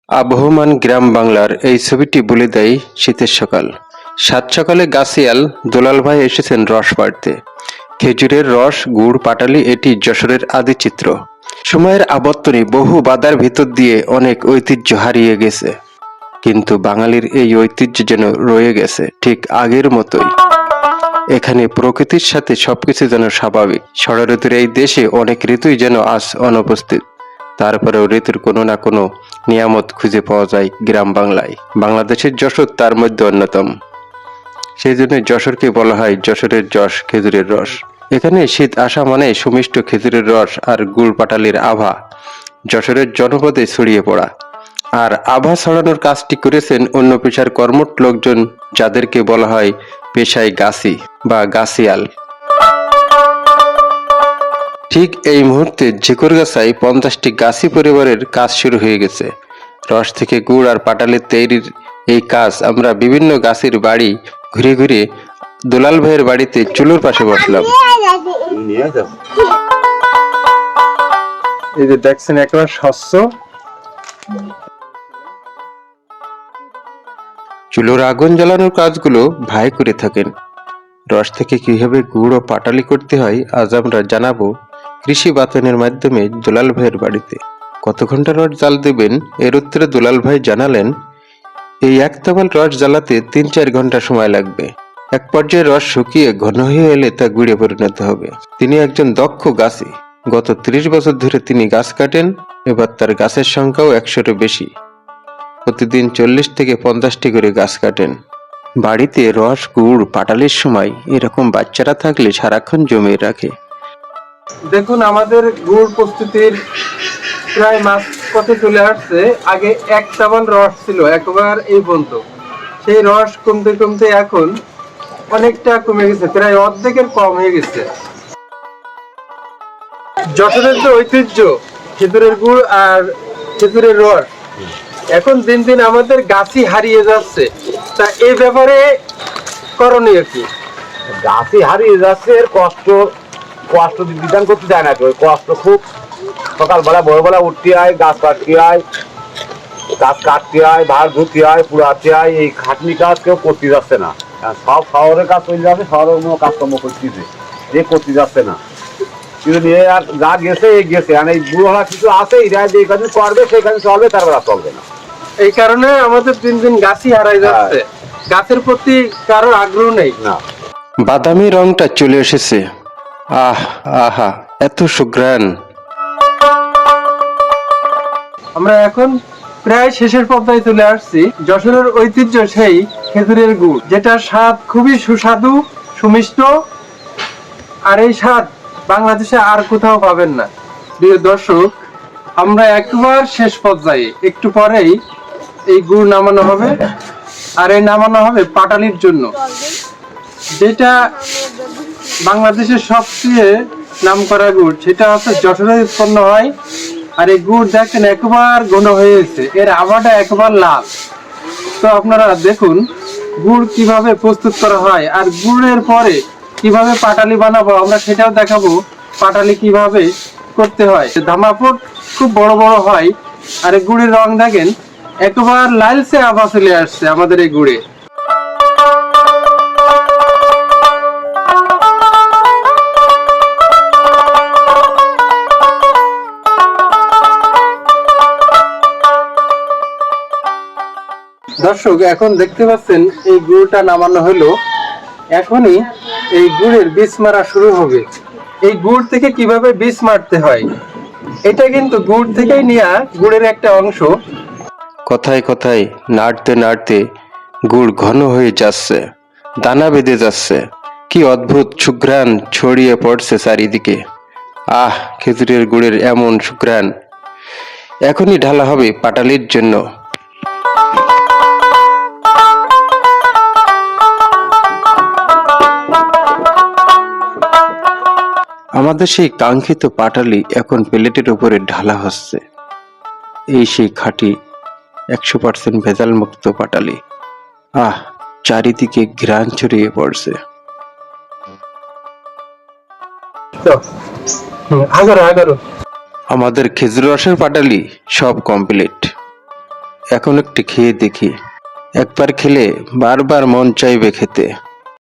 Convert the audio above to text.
আবহমান গ্রাম বাংলার এই ছবিটি বলে দেয় শীতের সকাল। সাত সকালে গাছিয়াল দুলাল ভাই এসেছেন রস পাড়তে। খেজুরের রস, গুড়, পাটালি এটি যশোরের আদি চিত্র। সময়ের আবর্তনে বহু বাধার ভিতর দিয়ে অনেক ঐতিহ্য হারিয়ে গেছে, কিন্তু বাঙালির এই ঐতিহ্য যেন রয়ে গেছে ঠিক আগের মতোই। এখানে প্রকৃতির সাথে সবকিছু যেন স্বাভাবিক। ষড়ঋতুর এই দেশে অনেক ঋতুই যেন আজ অনুপস্থিত, তারপরেও ঋতুর কোনো না কোনো নিয়ামত খুঁজে পাওয়া যায় গ্রাম বাংলায়। বাংলাদেশের যশোর তার মধ্যে অন্যতম। সেই জন্য যশোরকে বলা হয় যশোরের যশ, খেজুরের রস। এখানে শীত আসা মানে সুমিষ্ট খেজুরের রস আর গুড় পাটালির আভা যশোরের জনপদে ছড়িয়ে পড়া। আর আভা ছড়ানোর কাজটি করেছেন অন্য পেশার কর্মঠ লোকজন, যাদেরকে বলা হয় পেশায় গাছি বা গাছিয়াল। ঠিক এই মুহূর্তে ঝিকরগাছায় 50টি গাছি পরিবারের কাজ শুরু হয়ে গেছে। রস থেকে গুড় আর পাটালি তৈরির এই কাজ আমরা বিভিন্ন গাছের বাড়ি ঘুরে ঘুরে দুলাল ভাইয়ের বাড়িতে চুলোর পাশে বসলাম। এই যে দেখছেন একেবারে স্বচ্ছ। চুলোর আগুন জ্বালানোর কাজগুলো ভাই করে থাকেন। রস থেকে কিভাবে গুড় ও পাটালি করতে হয় আজ আমরা জানাবো কৃষি বাতনের মাধ্যমে দুলাল ভাইয়ের বাড়িতে। কত ঘন্টা রস জাল দেবেন এর উত্তরে দুলাল ভাই জানালেন, এই এক তামাল রস জ্বালাতে 3-4 ঘন্টা সময় লাগবে। এক পর্যায়ে রস শুকিয়ে ঘন হয়ে এলে তা গুড়ে পরিণত হবে। তিনি একজন দক্ষ গাছি। গত 30 বছর ধরে তিনি গাছ কাটেন। এবার তার গাছের সংখ্যাও 100-এরও বেশি। প্রতিদিন 40 থেকে 50টি করে গাছ কাটেন। বাড়িতে রস, গুড়, পাটালির সময় এরকম বাচ্চারা থাকলে সারাক্ষণ জমিয়ে রাখে। দেখুন, আমাদের গুড় প্রস্তুতির প্রায় মাস পথে চলে আসছে। আগে এক তামাল রস ছিল একবার এই পর্যন্ত। সেই রস কমতে কমতে এখন অনেকটা কমে গেছে, প্রায় অর্ধেকের কম হয়ে গেছে। যশোরের যে ঐতিহ্য খেজুরের গুড় আর খেজুরের রস, এখন দিন দিন আমাদের গাছই হারিয়ে যাচ্ছে। তা এই ব্যাপারে করণীয় কি? গাছই হারিয়ে যাচ্ছে, এর কষ্ট বিধান করতে যায় না। ওই কষ্ট খুব, সকালবেলা ভোরবেলা উঠতে হয়, গাছ কাটতে হয়, ভার ধুতে হয়, পুরাতে হয়। এই খাটনি কাজ কেউ করতে যাচ্ছে না। সব শহরের কাজ চলে যাচ্ছে, শহরের কোনো কাজকর্ম করতেছে, যে করতে যাচ্ছে না। কিন্তু নিয়ে আর যা গেছে এই গেছে, আর এই বুড়োরা কিছু আছে, এরা যে কাজ করবে সেই কাজ চলবে, তারপর চলবে না। এই কারণে আমাদের দিন দিন গাছই হারাই যাচ্ছে। গাছের প্রতি কারোর আগ্রহ নেই। না, বাদামি রংটা চলে এসেছে। আহ আহা, এত সুঘ্রাণ। আমরা এখন প্রায় শেষের পর্যায়ে চলে আসছি। যশোরের ঐতিহ্য সেই খেজুরের গুড়, যেটা স্বাদ খুবই সুস্বাদু, সুমিষ্ট। আর এই স্বাদ বাংলাদেশে আর কোথাও পাবেন না। প্রিয় দর্শক, আমরা একবার শেষ পর্যায়ে, একটু পরেই এই গুড় নামানো হবে। আর এই নামানো হবে পাটালির জন্য, যেটা বাংলাদেশের সবচেয়ে নামকরা গুড়। সেটা হচ্ছে যশোরে উৎপন্ন হয়। আর এই গুড় দেখেন একবার ঘন হয়ে গেছে, এর আভাটা একবার লাল। তো আপনারা দেখুন গুড় কিভাবে প্রস্তুত করা হয়, আর গুড়ের পরে কিভাবে পাটালি বানাবো আমরা সেটাও দেখাবো। পাটালি কিভাবে করতে হয়, ধামাপুর খুব বড় বড় হয়। আর এই গুড়ের রং দেখেন একবার লালচে আভা চলে আসছে আমাদের এই গুড়ে। দর্শক, এখন দেখতে পাচ্ছেন এই গুড়টা নামানো হলো। এখনই এই গুড়ের বীজ মারা শুরু হবে। এই গুড় থেকে কিভাবে বীজ মারতে হয়, এটা কিন্তু গুড় থেকেই নেওয়া, গুড়ের একটা অংশ। কথায় কথায় নাড়তে নাড়তে গুড় ঘন হয়ে যাচ্ছে, দানা বেঁধে যাচ্ছে। কি অদ্ভুত সুঘ্রাণ ছড়িয়ে পড়ছে চারিদিকে। আহ, খেজুরের গুড়ের এমন সুঘ্রাণ। এখনই ঢালা হবে পাটালির জন্য। আমাদের সেই কাঙ্ক্ষিত পাটালি এখন প্লেটের উপরে ঢালা হচ্ছে। এই সেই খাঁটি 100% ভেজাল মুক্ত পাটালি। আহ, চারিদিকে ঘ্রাণ ছড়িয়ে পড়ছে। আমাদের খেজুর রসের পাটালি সব কমপ্লিট। এখন একটি খেয়ে দেখি। একবার খেলে বারবার মন চাইবে খেতে।